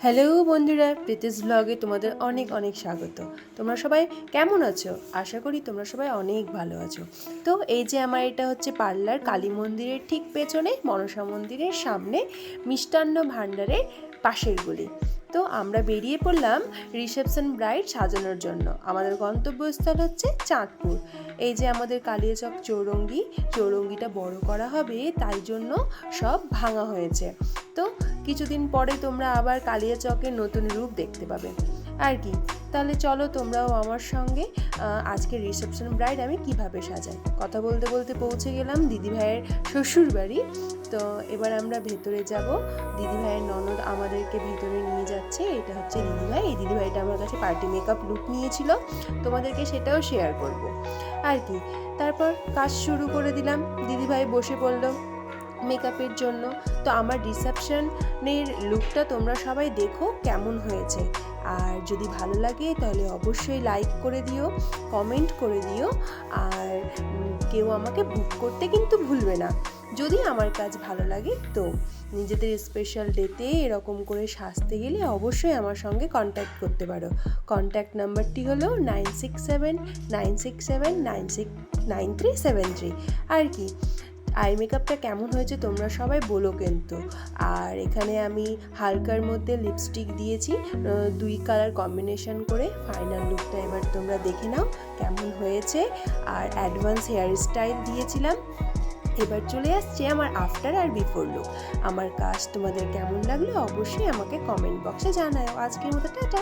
Hello বন্ধুরা, প্রীতিস ব্লগে তোমাদের অনেক অনেক স্বাগত। তোমরা সবাই কেমন আছো? আশা করি তোমরা সবাই অনেক ভালো আছো। তো এই যে আমার এটা হচ্ছে পার্লার, কালী মন্দিরের ঠিক পেছনে, মনসা মন্দিরের সামনে, মিষ্টান্ন ভাণ্ডারের পাশের গলি। তো আমরা বেরিয়ে পড়লাম রিসেপশন ব্রাইড সাজানোর জন্য। আমাদের গন্তব্যস্থল হচ্ছে চাঁদপুর। এই যে আমাদের কালিয়াচক চৌরঙ্গিটা বড় করা হবে, তাই জন্য সব ভাঙা হয়েছে। তো কিছুদিন পরে তোমরা আবার কালিয়াচকের নতুন রূপ দেখতে পাবে আর কি। তাহলে চলো তোমরাও আমার সঙ্গে আজকে রিসেপশন ব্রাইড আমি কিভাবে সাজাই। কথা বলতে বলতে পৌঁছে গেলাম দিদিভাইয়ের শ্বশুর বাড়ি। তো এবার আমরা ভেতরে যাব। দিদিভাইয়ের ননদ আমাদেরকে ভেতরে নিয়ে যাচ্ছে। এটা হচ্ছে দিদিভাই। এই দিদিভাইটা আমার কাছে পার্টি মেকআপ লুক নিয়েছিল, তোমাদেরকে সেটাও শেয়ার করব আর কি। তারপর কাজ শুরু করে দিলাম। দিদিভাই বসে পড়লো মেকআপের জন্য। তো আমার রিসেপশনের লুকটা তোমরা সবাই দেখো কেমন হয়েছে, আর যদি ভালো লাগে তাহলে অবশ্যই লাইক করে দিও, কমেন্ট করে দিও, আর কেউ আমাকে বুক করতে কিন্তু ভুলবে না যদি আমার কাজ ভালো লাগে। তো নিজেদের স্পেশাল ডেতে এরকম করে সাজতে গেলে অবশ্যই আমার সঙ্গে কন্ট্যাক্ট করতে পারো। কন্ট্যাক্ট নাম্বারটি হলো 9679679373 আর কি। আই মেকআপটা কেমন হয়েছে তোমরা সবাই বলো কিন্তু। আর এখানে আমি হালকার মধ্যে লিপস্টিক দিয়েছি, 2 কালার কম্বিনেশন করে। ফাইনাল লুকটা এবার তোমরা দেখে নাও কেমন হয়েছে। আর অ্যাডভান্স হেয়ার স্টাইল দিয়েছিলাম। এবার চলে আসছে আমার আফটার আর বিফোর লুক। আমার কাজ তোমাদের কেমন লাগলো অবশ্যই আমাকে কমেন্ট বক্সে জানাও। আজকের মতো টাটা।